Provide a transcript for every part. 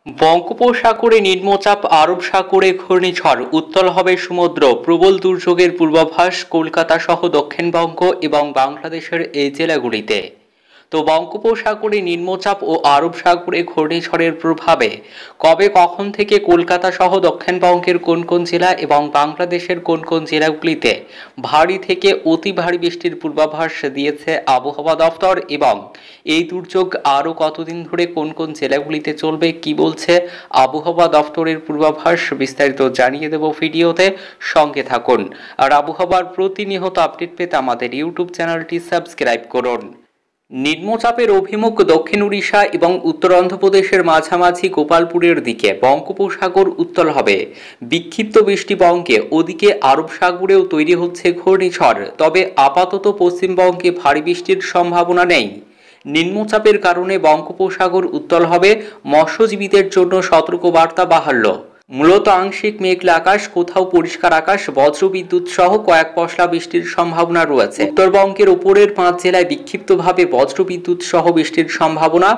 বঙ্গোপসাগরে নিম্নচাপ, আরব সাগরে ঘূর্ণিঝড়, উত্তাল হবে সমুদ্র, প্রবল দুর্যোগের পূর্বাভাস কলকাতা সহ দক্ষিণবঙ্গ এবং বাংলাদেশের এই জেলাগুলিতে। তো বঙ্গোপসাগরে নিম্নচাপ ও আরব সাগরে ঘূর্ণিঝড়ের প্রভাবে কবে কখন থেকে কলকাতা সহ দক্ষিণবঙ্গের কোন কোন জেলা এবং বাংলাদেশের কোন কোন জেলাগুলিতে ভারী থেকে অতি ভারী বৃষ্টির পূর্বাভাস দিয়েছে আবহাওয়া দফতর, এবং এই দুর্যোগ আরও কতদিন ধরে কোন কোন জেলাগুলিতে চলবে, কি বলছে আবহাওয়া দফতরের পূর্বাভাস, বিস্তারিত জানিয়ে দেব ভিডিওতে। সঙ্গে থাকুন আর আবহাওয়ার প্রতিনিয়ত আপডেট পেতে আমাদের ইউটিউব চ্যানেলটি সাবস্ক্রাইব করুন। নিম্নচাপের অভিমুখ দক্ষিণ উড়িষ্যা এবং উত্তর অন্ধ্রপ্রদেশের মাঝামাঝি গোপালপুরের দিকে বঙ্গোপসাগর উত্তাল হবে। বিক্ষিপ্ত বৃষ্টি বঙ্গে, ওদিকে আরব সাগরেও তৈরি হচ্ছে ঘূর্ণিঝড়, তবে আপাতত পশ্চিমবঙ্গে ভারী বৃষ্টির সম্ভাবনা নেই। নিম্নচাপের কারণে বঙ্গোপসাগর উত্তাল হবে, মৎস্যজীবীদের জন্য সতর্কবার্তা বাহাল্য। মূলত আংশিক মেঘলা আকাশ, কোথাও পরিষ্কার আকাশ, বজ্রবিদ্যুৎ সহ কয়েক পশলা বৃষ্টির সম্ভাবনা রয়েছে। উত্তরবঙ্গের উপরের 5 জেলায় বিক্ষিপ্তভাবে বজ্রবিদ্যুৎ সহ বৃষ্টির সম্ভাবনা।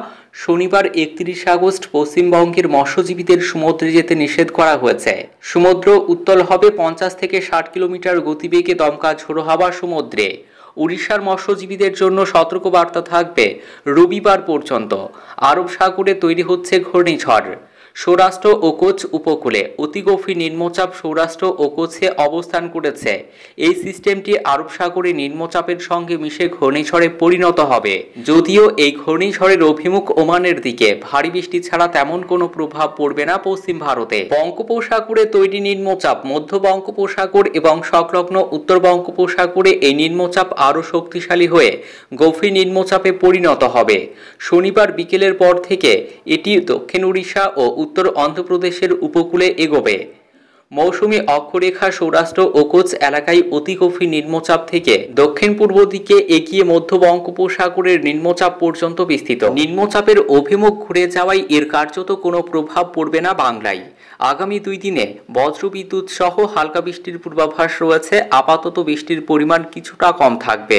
শনিবার 31 আগস্ট পশ্চিমবঙ্গের মৎস্যজীবীদের সমুদ্রে যেতে নিষেধ করা হয়েছে। সমুদ্র উত্তাল হবে, 50 থেকে 60 কিলোমিটার গতিবেগে দমকা ঝোড়ো হাওয়া সমুদ্রে। উড়িষ্যার মৎস্যজীবীদের জন্য সতর্কবার্তা থাকবে রবিবার পর্যন্ত। আরব সাগরে তৈরি হচ্ছে ঘূর্ণিঝড়। সৌরাষ্ট্র ও কোচ উপকূলে অতি গভীর নিম্নচাপ সৌরাষ্ট্র ও কোচে অবস্থান করেছে। এই সিস্টেমটি আরব সাগরে নিম্নচাপের সঙ্গে মিশে ঘূর্ণিঝড়ে পরিণত হবে। যদিও এই ঘূর্ণিঝড়ের অভিমুখ ওমানের দিকে, ভারী বৃষ্টি ছাড়া তেমন কোনো প্রভাব পড়বে না পশ্চিম ভারতে। বঙ্গোপসাগরে তৈরি নিম্নচাপ মধ্য বঙ্গোপসাগর এবং সংলগ্ন উত্তর বঙ্গোপসাগরে এই নিম্নচাপ আরও শক্তিশালী হয়ে গভীর নিম্নচাপে পরিণত হবে। শনিবার বিকেলের পর থেকে এটি দক্ষিণ উড়িষ্যা ও উত্তর অন্ধ্রপ্রদেশের উপকূলে এগোবে। মৌসুমী অক্ষরেখা সৌরাষ্ট্র ও কোচ এলাকায় অতি গভীর নিম্নচাপ থেকে দক্ষিণ পূর্ব দিকে এগিয়ে মধ্য বঙ্গোপসাগরের নিম্নচাপ পর্যন্ত বিস্তৃত। নিম্নচাপের অভিমুখ ঘুরে যাওয়ায় এর কার্যত কোনো প্রভাব পড়বে না বাংলায়। আগামী 2 দিনে বজ্রবিদ্যুৎ সহ হালকা বৃষ্টির পূর্বাভাস রয়েছে। আপাতত বৃষ্টির পরিমাণ কিছুটা কম থাকবে।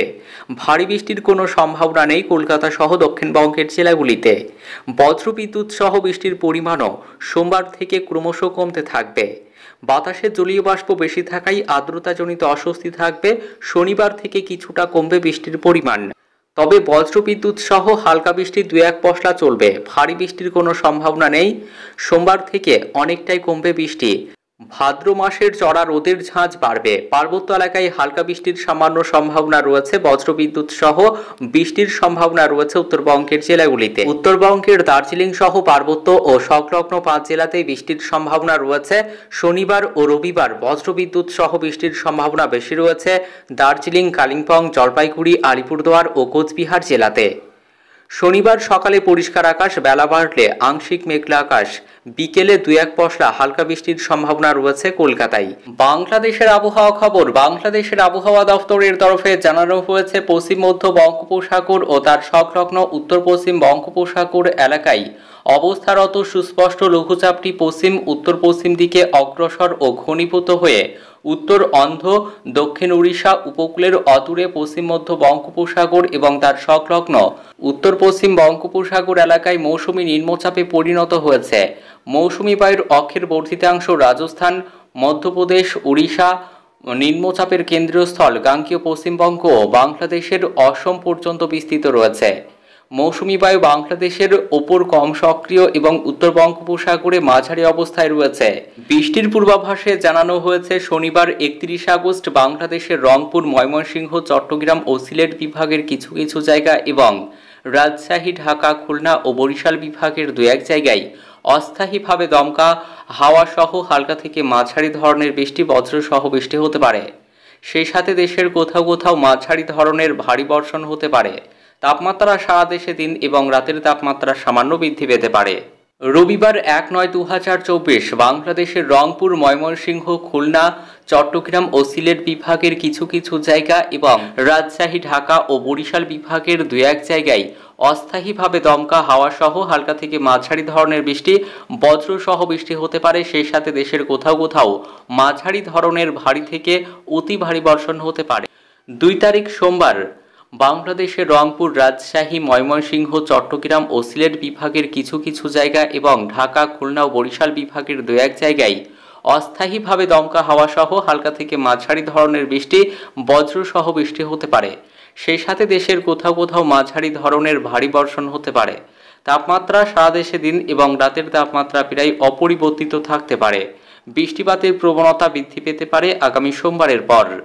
ভারী বৃষ্টির কোনো সম্ভাবনা নেই কলকাতা সহ দক্ষিণবঙ্গের জেলাগুলিতে। বজ্রবিদ্যুৎ সহ বৃষ্টির পরিমাণও সোমবার থেকে ক্রমশ কমতে থাকবে। বাতাসে জলীয় বাষ্প বেশি থাকায় আর্দ্রতাজনিত অস্বস্তি থাকবে। শনিবার থেকে কিছুটা কমবে বৃষ্টির পরিমাণ, তবে বজ্রবিদ্যুৎ সহ হালকা বৃষ্টি 2-1 পশলা চলবে। ভারী বৃষ্টির কোনো সম্ভাবনা নেই। সোমবার থেকে অনেকটাই কমবে বৃষ্টি। ভাদ্র মাসের চড়া রোদের ঝাঁজ বাড়বে। পার্বত্য এলাকায় হালকা বৃষ্টির সামান্য সম্ভাবনা রয়েছে। বজ্রবিদ্যুৎ সহ বৃষ্টির সম্ভাবনা রয়েছে উত্তরবঙ্গের জেলাগুলিতে। উত্তরবঙ্গের দার্জিলিং সহ পার্বত্য ও সংলগ্ন 5 জেলাতেই বৃষ্টির সম্ভাবনা রয়েছে। শনিবার ও রবিবার বজ্রবিদ্যুৎ সহ বৃষ্টির সম্ভাবনা বেশি রয়েছে দার্জিলিং, কালিম্পং, জলপাইগুড়ি, আলিপুরদুয়ার ও কোচবিহার জেলাতে। শনিবার সকালে পরিষ্কার আকাশ, বেলা বাড়লে আংশিক মেঘলা আকাশ, বিকেলে 2-1 পশলা হালকা বৃষ্টির সম্ভাবনা রয়েছে কলকাতায়। বাংলাদেশের আবহাওয়া খবর। বাংলাদেশের আবহাওয়া দফতরের তরফে জানানো হয়েছে, পশ্চিম মধ্য বঙ্গোপসাগর ও তার সংলগ্ন উত্তর পশ্চিম বঙ্গোপসাগর এলাকায় অবস্থারত সুস্পষ্ট লঘুচাপটি পশ্চিম উত্তর পশ্চিম দিকে অগ্রসর ও ঘনীভূত হয়ে উত্তর অন্ধ্র, দক্ষিণ উড়িষ্যা উপকূলের অদূরে পশ্চিম মধ্য বঙ্গোপসাগর এবং তার সংলগ্ন উত্তর পশ্চিম বঙ্গোপসাগর এলাকায় মৌসুমী নিম্নচাপে পরিণত হয়েছে। মৌসুমী বায়ুর অক্ষের বর্ধিতাংশ রাজস্থান, মধ্যপ্রদেশ, উড়িষ্যা, নিম্নচাপের কেন্দ্রস্থল গাঙ্গেয় পশ্চিমবঙ্গ ও বাংলাদেশের অসম পর্যন্ত বিস্তৃত রয়েছে। মৌসুমী বায়ু বাংলাদেশের ওপর কম সক্রিয় এবং উত্তর বঙ্গোপসাগরে মাঝারি অবস্থায় রয়েছে। বৃষ্টির পূর্বাভাসে জানানো হয়েছে, শনিবার 31 আগস্ট বাংলাদেশের রংপুর, ময়মনসিংহ, চট্টগ্রাম ও সিলেট বিভাগের কিছু কিছু জায়গা এবং রাজশাহী, ঢাকা, খুলনা ও বরিশাল বিভাগের 2-1 জায়গায় অস্থায়ীভাবে দমকা হাওয়া সহ হালকা থেকে মাঝারি ধরনের বৃষ্টি, বজ্র সহ বৃষ্টি হতে পারে। সেই সাথে দেশের কোথাও কোথাও মাঝারি ধরনের ভারী বর্ষণ হতে পারে। তাপমাত্রা সারা দেশে দিন এবং রাতের তাপমাত্রা সামান্য বৃদ্ধি পেতে পারে। রবিবার 1-9-2024 বাংলাদেশের রংপুর, ময়মনসিংহ, খুলনা, চট্টগ্রাম ও সিলেট বিভাগের কিছু কিছু জায়গা এবং রাজশাহী, ঢাকা ও বরিশাল বিভাগের 2-1 জায়গায় অস্থায়ীভাবে দমকা হাওয়া সহ হালকা থেকে মাঝারি ধরনের বৃষ্টি, বজ্র সহ বৃষ্টি হতে পারে। সেই সাথে দেশের কোথাও কোথাও মাঝারি ধরনের ভারী থেকে অতি ভারী বর্ষণ হতে পারে। 2 তারিখ সোমবার বাংলাদেশের রংপুর, রাজশাহী, ময়মনসিংহ, চট্টগ্রাম ও সিলেট বিভাগের কিছু কিছু জায়গা এবং ঢাকা, খুলনা ও বরিশাল বিভাগের দু এক জায়গায় অস্থায়ীভাবে দমকা হাওয়া সহ হালকা থেকে মাঝারি ধরনের বৃষ্টি, বজ্রসহ বৃষ্টি হতে পারে। সেই সাথে দেশের কোথাও কোথাও মাঝারি ধরনের ভারী বর্ষণ হতে পারে। তাপমাত্রা সারা দেশে দিন এবং রাতের তাপমাত্রা প্রায় অপরিবর্তিত থাকতে পারে। বৃষ্টিপাতের প্রবণতা বৃদ্ধি পেতে পারে আগামী সোমবারের পর।